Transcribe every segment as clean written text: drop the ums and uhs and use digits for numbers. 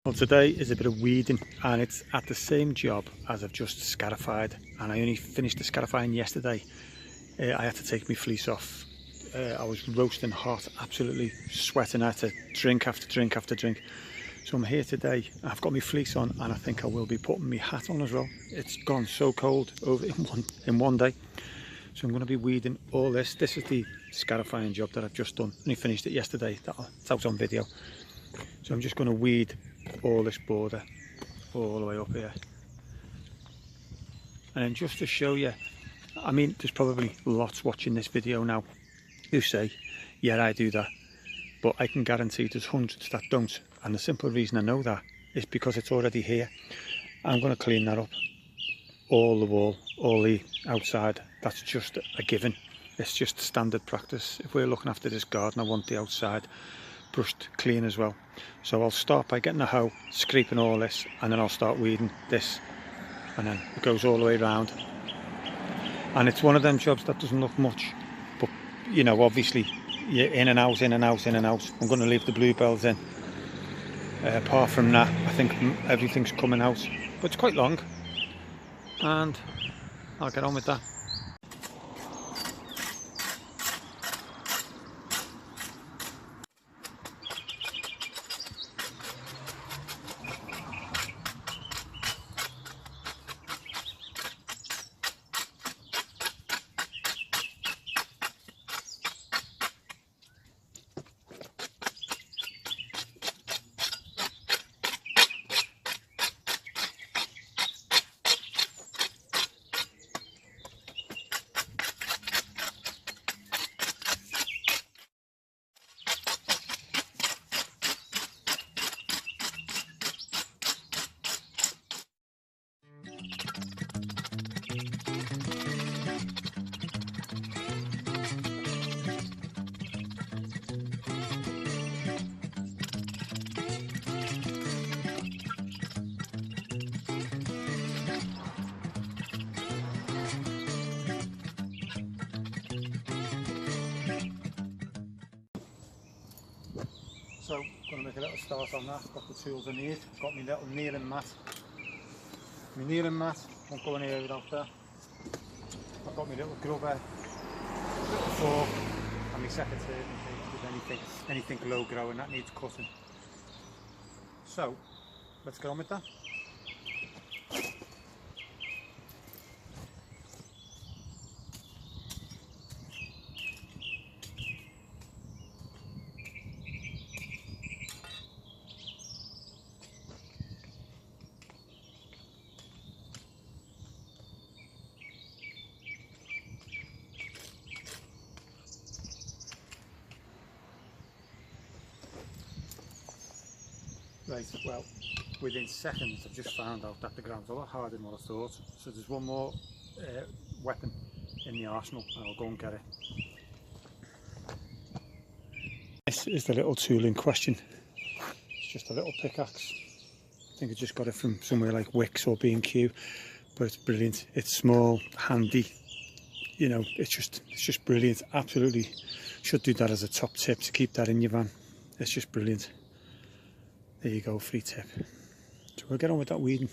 Well, today is a bit of weeding and it's at the same job as I've just scarified, and I only finished the scarifying yesterday. I had to take my fleece off. I was roasting hot, absolutely sweating. I had to drink after drink after drink. So I'm here today. I've got my fleece on and I think I will be putting my hat on as well. It's gone so cold over in one day. So I'm going to be weeding all this. This is the scarifying job that I've just done. Only finished it yesterday. It's out on video. So I'm just going to weed all this border all the way up here. And then just to show you, I mean, there's probably lots watching this video now who say, yeah, I do that. But I can guarantee there's hundreds that don't. And the simple reason I know that is because it's already here. I'm going to clean that up. All the wall, all the outside, that's just a given. It's just standard practice. If we're looking after this garden, I want the outside brushed clean as well. So I'll start by getting a hoe, scraping all this, and then I'll start weeding this. And then it goes all the way around. And it's one of them jobs that doesn't look much. But, you know, obviously, you're in and out, in and out, in and out. I'm going to leave the bluebells in. Apart from that, I think everything's coming out. But it's quite long. And I'll get on with that. So I'm going to make a little start on that. Got the tools I need. Got my little kneeling mat. My kneeling mat won't go in here without that. I've got my little grubber, little fork, and my secateurs in case there's anything low growing that needs cutting. So let's get on with that. Right, well, within seconds I've just found out that the ground's a lot harder than what I thought. So there's one more weapon in the arsenal and I'll go and get it. This is the little tool in question. It's just a little pickaxe. I think I just got it from somewhere like Wicks or B&Q, but it's brilliant. It's small, handy. You know, it's just brilliant. Absolutely should do that as a top tip to keep that in your van. It's just brilliant. There you go, free tip. So we'll get on with that weeding.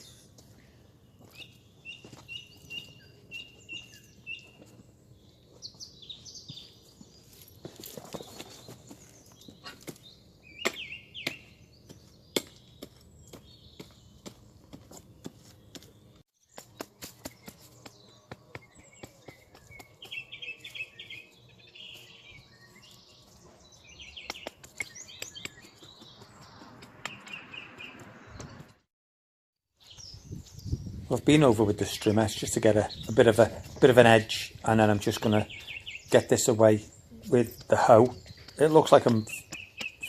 I've been over with the strimmer just to get a bit of an edge, and then I'm just going to get this away with the hoe. It looks like I'm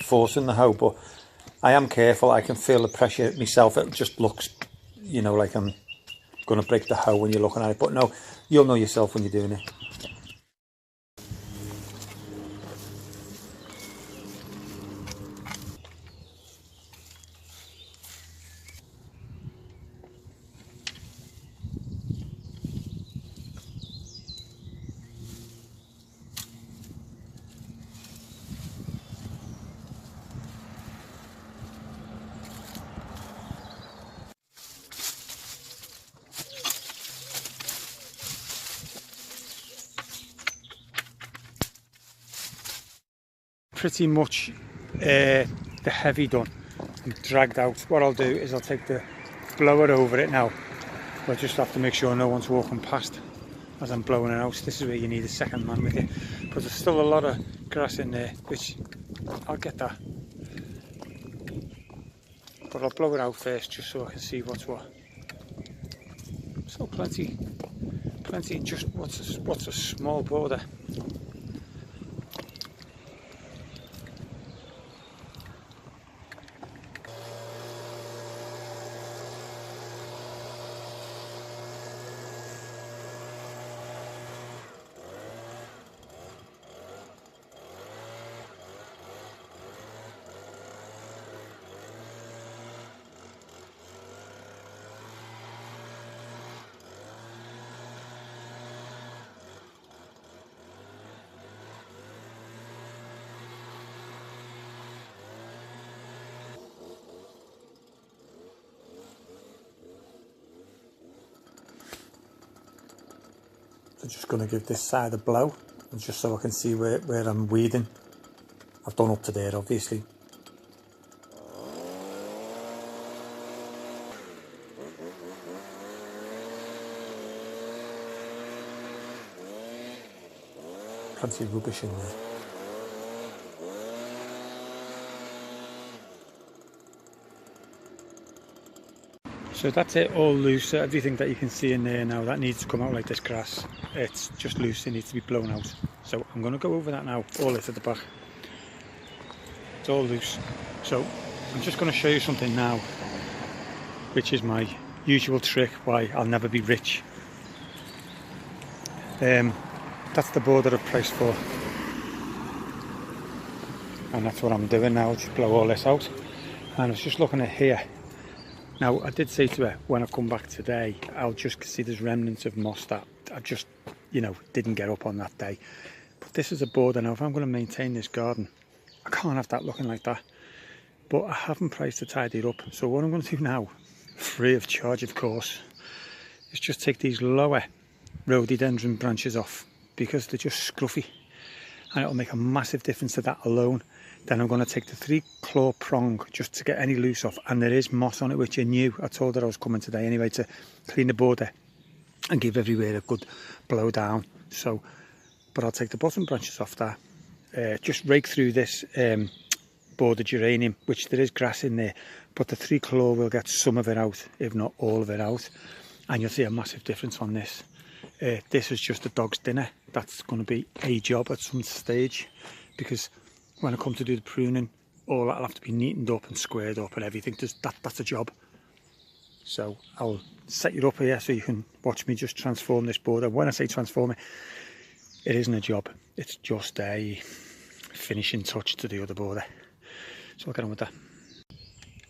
forcing the hoe, but I am careful. I can feel the pressure myself. It just looks, you know, like I'm going to break the hoe when you're looking at it, but no, you'll know yourself when you're doing it. pretty much the heavy done and dragged out. What I'll do is I'll take the blower over it now. I just have to make sure no one's walking past as I'm blowing it out. This is where you need a second man with you, but there's still a lot of grass in there, which I'll get that. But I'll blow it out first just so I can see what's what. So plenty, just what's a small border. So just going to give this side a blow, and just so I can see where I'm weeding. I've done up to there obviously. Plenty of rubbish in there. So that's it, all loose. Everything that you can see in there now, that needs to come out like this grass. It's just loose, it needs to be blown out. So I'm going to go over that now, all this at the back. It's all loose. So I'm just going to show you something now, which is my usual trick why I'll never be rich. That's the border I've priced for. And that's what I'm doing now, just blow all this out. And I was just looking at here. Now, I did say to her, when I come back today, I'll just see there's remnants of moss that I just, you know, didn't get up on that day. But this is a border now. If I'm going to maintain this garden, I can't have that looking like that. But I haven't priced to tidy it up. So what I'm going to do now, free of charge of course, is just take these lower rhododendron branches off, because they're just scruffy. And it'll make a massive difference to that alone. Then I'm going to take the 3-claw prong just to get any loose off, and there is moss on it, which I knew. I told her I was coming today anyway to clean the border and give everywhere a good blow down. So, but I'll take the bottom branches off that, just rake through this border geranium, which there is grass in there, but the 3-claw will get some of it out, if not all of it out, and you'll see a massive difference on this. This is just a dog's dinner. That's going to be a job at some stage, because when I come to do the pruning, all that'll have to be neatened up and squared up and everything. That's a job. So I'll set you up here so you can watch me just transform this border. When I say transform it, it isn't a job. It's just a finishing touch to the other border. So I'll get on with that.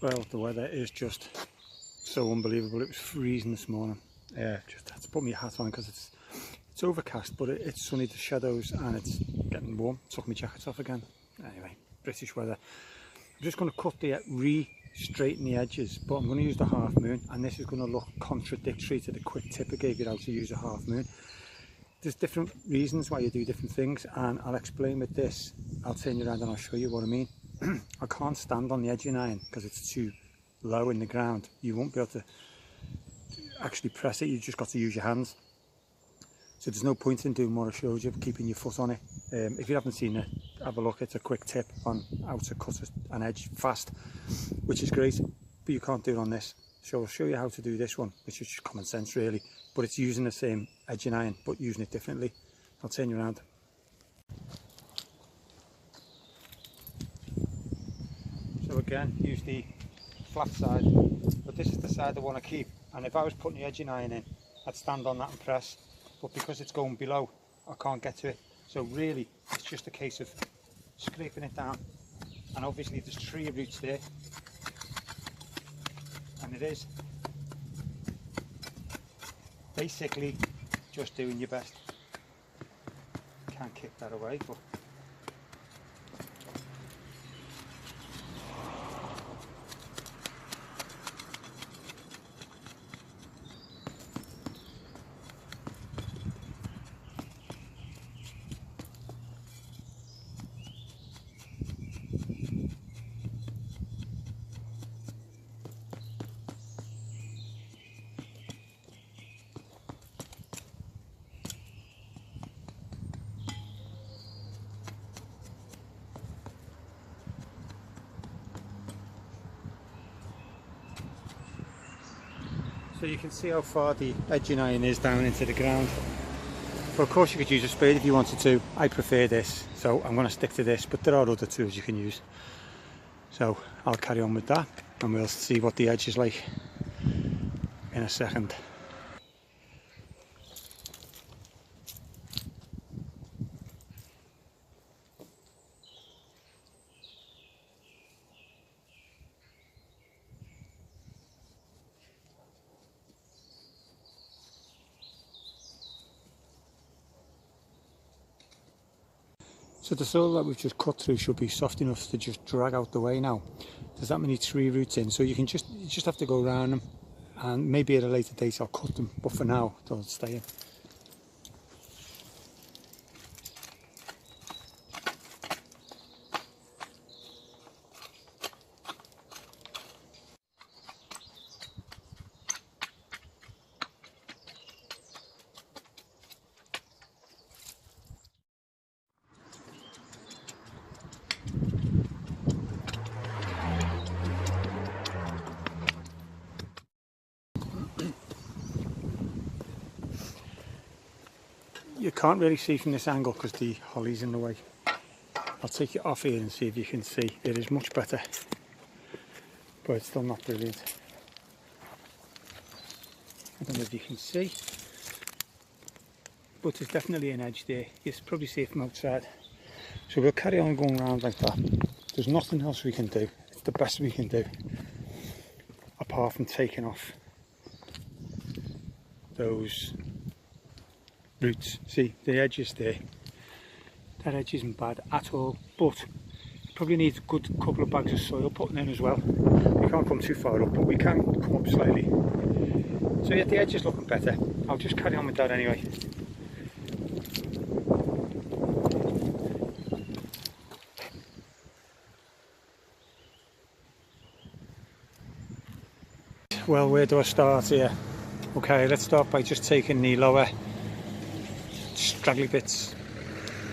Well, the weather is just so unbelievable. It was freezing this morning. Just had to put my hat on because it's overcast, but it's sunny, the shadows, and it's getting warm. Took my jackets off again. Anyway, British weather. I'm just going to cut the re-straighten the edges, but I'm going to use the half moon, and this is going to look contradictory to the quick tip I gave you how to use a half moon. There's different reasons why you do different things, and I'll explain with this. I'll turn you around and I'll show you what I mean. I can't stand on the edging iron because it's too low in the ground. You won't be able to actually press it, you've just got to use your hands. So there's no point in doing what I showed you, keeping your foot on it. If you haven't seen it, have a look. It's a quick tip on how to cut an edge fast, which is great, but you can't do it on this. So I'll show you how to do this one, which is just common sense really, but it's using the same edging iron, but using it differently. I'll turn you around. So again, use the flat side, but this is the side I want to keep. And if I was putting the edging iron in, I'd stand on that and press. But because it's going below, I can't get to it. So really, it's just a case of scraping it down. And obviously there's tree roots there. And it is basically just doing your best. Can't kick that away, but So you can see how far the edging iron is down into the ground. But of course you could use a spade if you wanted to. I prefer this, so I'm going to stick to this, but there are other tools you can use. So I'll carry on with that and we'll see what the edge is like in a second. So the soil that we've just cut through should be soft enough to just drag out the way now. There's that many tree roots in, so you just have to go around them, and maybe at a later date I'll cut them, but for now they'll stay in. You can't really see from this angle because the holly's in the way. I'll take it off here and see if you can see. It is much better, but it's still not brilliant. I don't know if you can see, but there's definitely an edge there. You can probably see it from outside. So we'll carry on going around like that. There's nothing else we can do. It's the best we can do, apart from taking off those roots. See, the edge is there. That edge isn't bad at all, but it probably needs a good couple of bags of soil putting in as well. We can't come too far up, but we can come up slightly. So yeah, the edge is looking better. I'll just carry on with that anyway. Well, where do I start here? Okay, let's start by just taking the lower straggly bits,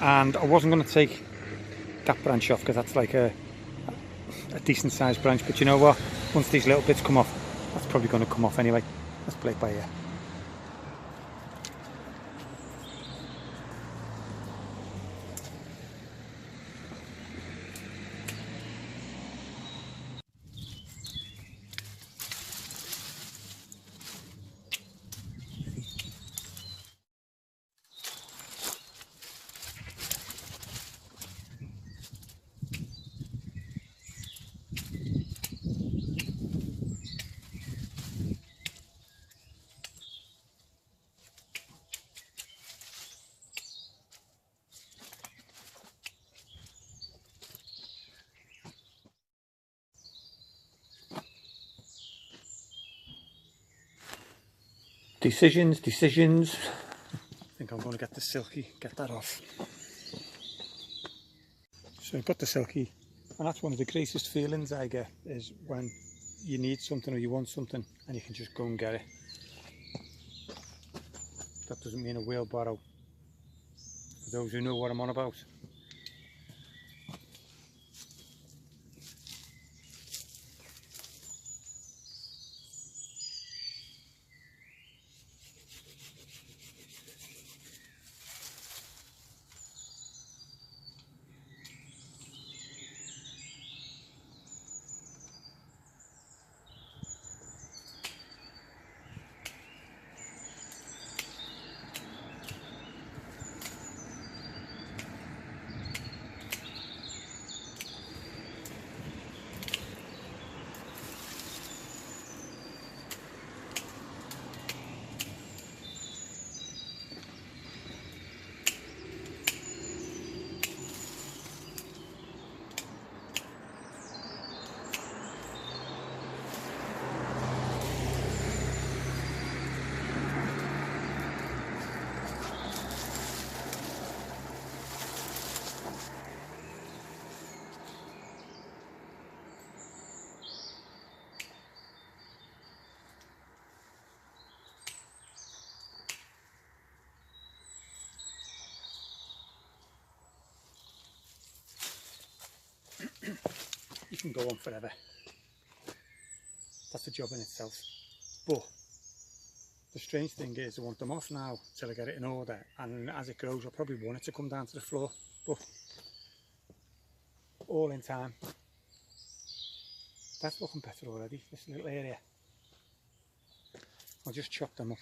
and I wasn't going to take that branch off because that's like a decent sized branch, but you know what, once these little bits come off, that's probably going to come off anyway. Let's play it by ear. Decisions. I think I'm going to get the silky, get that off. So I've got the silky, and that's one of the greatest feelings I get, is when you need something or you want something and you can just go and get it. That doesn't mean a wheelbarrow, for those who know what I'm on about. You can go on forever. That's a job in itself. But the strange thing is I want them off now till I get it in order, and as it grows I probably want it to come down to the floor, but all in time. That's looking better already, this little area. I'll just chop them up.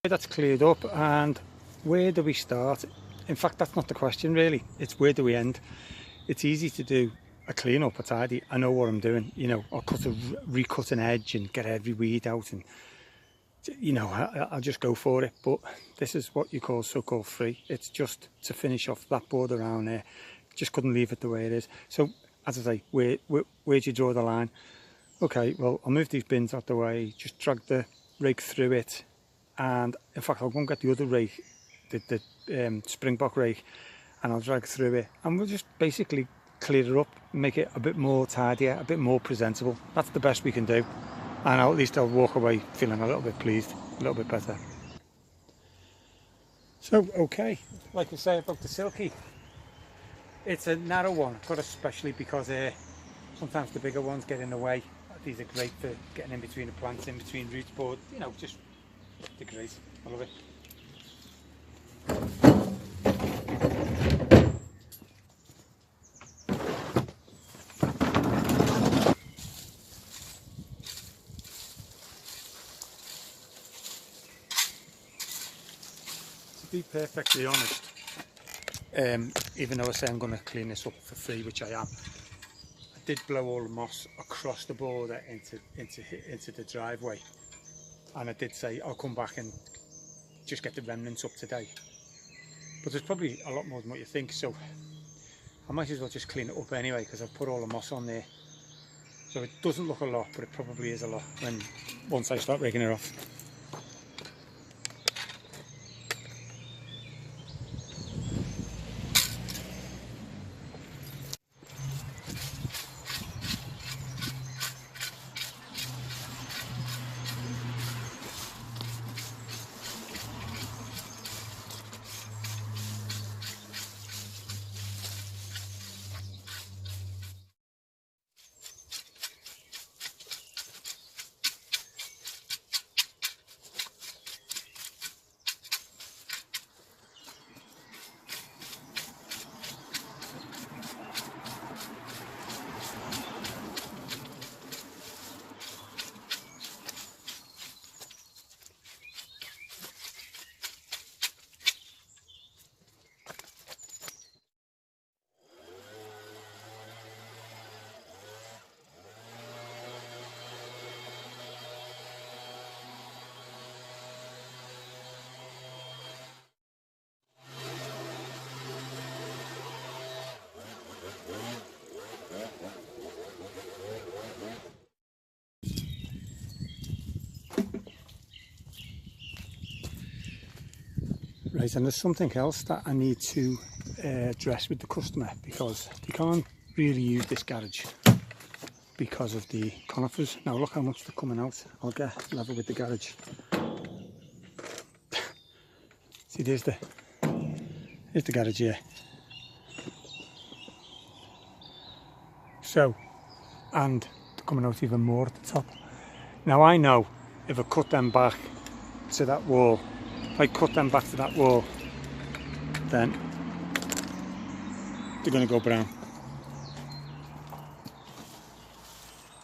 That's cleared up, and where do we start? In fact, that's not the question really, it's where do we end? It's easy to do a clean up, a tidy. I know what I'm doing, you know, I'll recut an edge and get every weed out, and you know, I'll just go for it. But this is what you call so-called free. It's just to finish off that border around there. Just couldn't leave it the way it is. So as I say, where do you draw the line? Okay, well, I'll move these bins out the way, just drag the rake through it, and in fact I'll go and get the other rake, the springbok rake, and I'll drag through it, and we'll just basically clear it up, make it a bit more tidier, a bit more presentable. That's the best we can do, and at least I'll walk away feeling a little bit pleased, a little bit better. So okay, like we say about the silky, it's a narrow one, but especially because sometimes the bigger ones get in the way. These are great for getting in between the plants, in between roots, but you know, just they're great. I love it. To be perfectly honest, even though I say I'm going to clean this up for free, which I am, I did blow all the moss across the border into the driveway, and I did say I'll come back and just get the remnants up today. But there's probably a lot more than what you think, so I might as well just clean it up anyway, because I've put all the moss on there. So it doesn't look a lot, but it probably is a lot once I start raking it off. Right, and there's something else that I need to address with the customer, because they can't really use this garage because of the conifers. Now look how much they're coming out. I'll get level with the garage. See, here's the garage here. So, and they're coming out even more at the top. Now I know if I cut them back to that wall, if I cut them back to that wall, then they're going to go brown.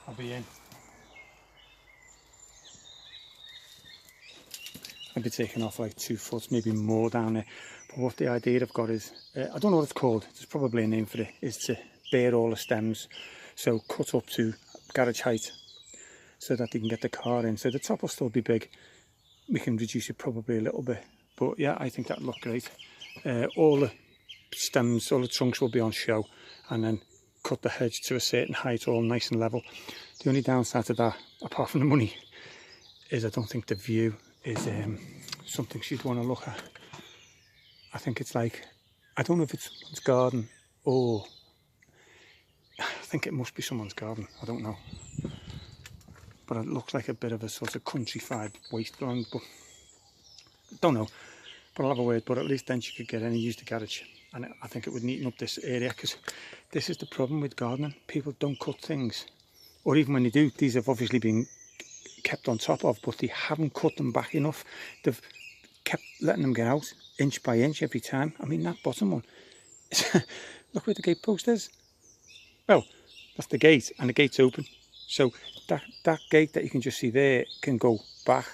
I'll be in. I'll be taking off like 2 foot, maybe more down there. But what the idea I've got is, I don't know what it's called, there's probably a name for it, is to bare all the stems. So cut up to garage height so that they can get the car in. So the top will still be big. We can reduce it probably a little bit. But yeah, I think that'll look great. All the stems, all the trunks will be on show, and then cut the hedge to a certain height, all nice and level. The only downside to that, apart from the money, is I don't think the view is something she'd want to look at. I think it's like, I don't know if it's someone's garden, or I think it must be someone's garden, I don't know. But it looks like a bit of a sort of countrified wasteland, but don't know. But I'll have a word, but at least then she could get in and use the garage. And I think it would neaten up this area, because this is the problem with gardening. People don't cut things. Or even when they do, these have obviously been kept on top of, but they haven't cut them back enough. They've kept letting them get out inch by inch every time. I mean, that bottom one, look where the gate post is. Well, that's the gate, and the gate's open. So that gate that you can just see there can go back.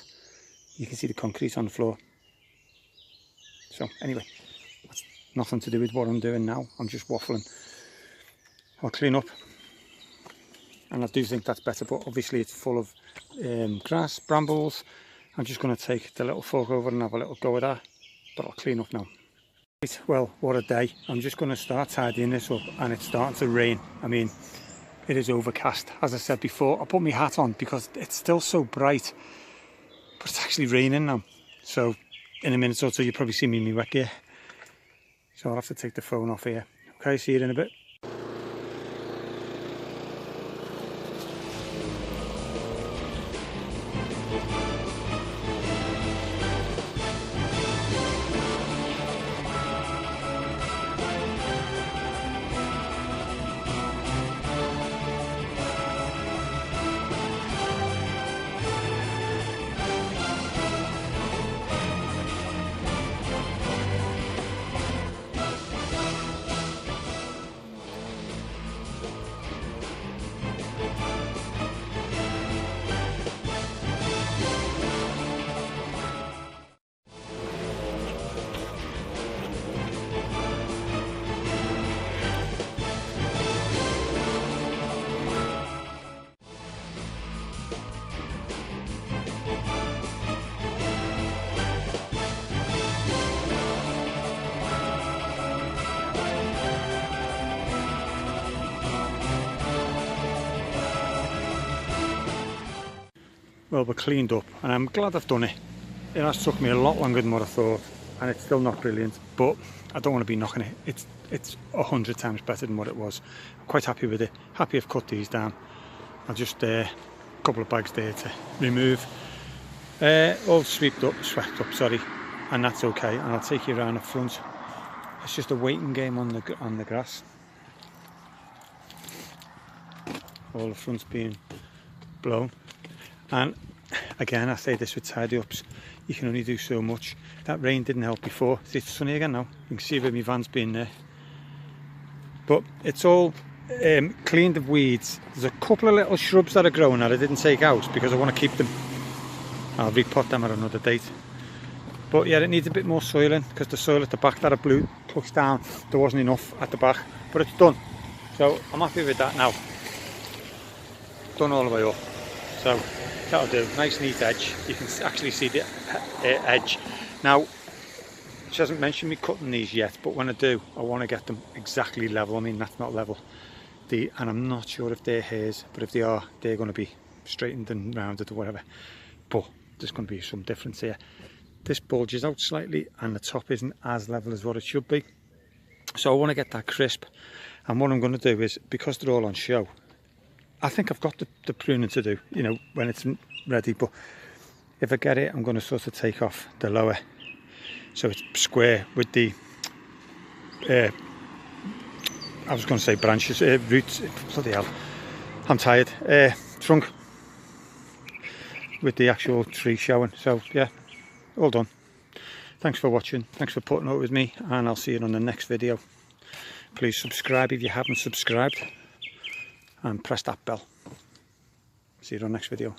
You can see the concrete on the floor. So anyway, that's nothing to do with what I'm doing now. I'm just waffling. I'll clean up, and I do think that's better, but obviously it's full of grass, brambles. I'm just going to take the little fork over and have a little go at that, but I'll clean up now. Right, well, what a day. I'm just going to start tidying this up, and it's starting to rain. I mean, it is overcast. As I said before, I put my hat on because it's still so bright, but it's actually raining now. So in a minute or two you'll probably see me in my wet gear. So I'll have to take the phone off here. Okay, see you in a bit. Well, we're cleaned up, and I'm glad I've done it. It has took me a lot longer than what I thought, and it's still not brilliant, but I don't want to be knocking it. It's 100 times better than what it was. I'm quite happy with it. Happy I've cut these down. I'll just a couple of bags there to remove. All swept up, sorry, and that's okay. And I'll take you around the front. It's just a waiting game on the grass. All the front's being blown. And again, I say this with tidy ups, you can only do so much. That rain didn't help before. See, it's sunny again now. You can see where my van's been there. But it's all cleaned of weeds. There's a couple of little shrubs that are growing that I didn't take out because I want to keep them. I'll repot them at another date. But yeah, it needs a bit more soiling because the soil at the back that I pushed down, there wasn't enough at the back. But it's done. So I'm happy with that now. Done all the way up. So that'll do. Nice neat edge. You can actually see the edge. Now, she hasn't mentioned me cutting these yet, but when I do, I want to get them exactly level. I mean, that's not level. And I'm not sure if they're hairs, but if they are, they're going to be straightened and rounded or whatever. But there's going to be some difference here. This bulges out slightly, and the top isn't as level as what it should be. So I want to get that crisp. And what I'm going to do is, because they're all on show, I think I've got the pruning to do, you know, when it's ready. But if I get it, I'm going to sort of take off the lower, so it's square with the I was going to say branches, roots, bloody hell, I'm tired, trunk, with the actual tree showing. So yeah, all done. Thanks for watching, thanks for putting up with me, and I'll see you on the next video. Please subscribe if you haven't subscribed, and press that bell. See you on the next video.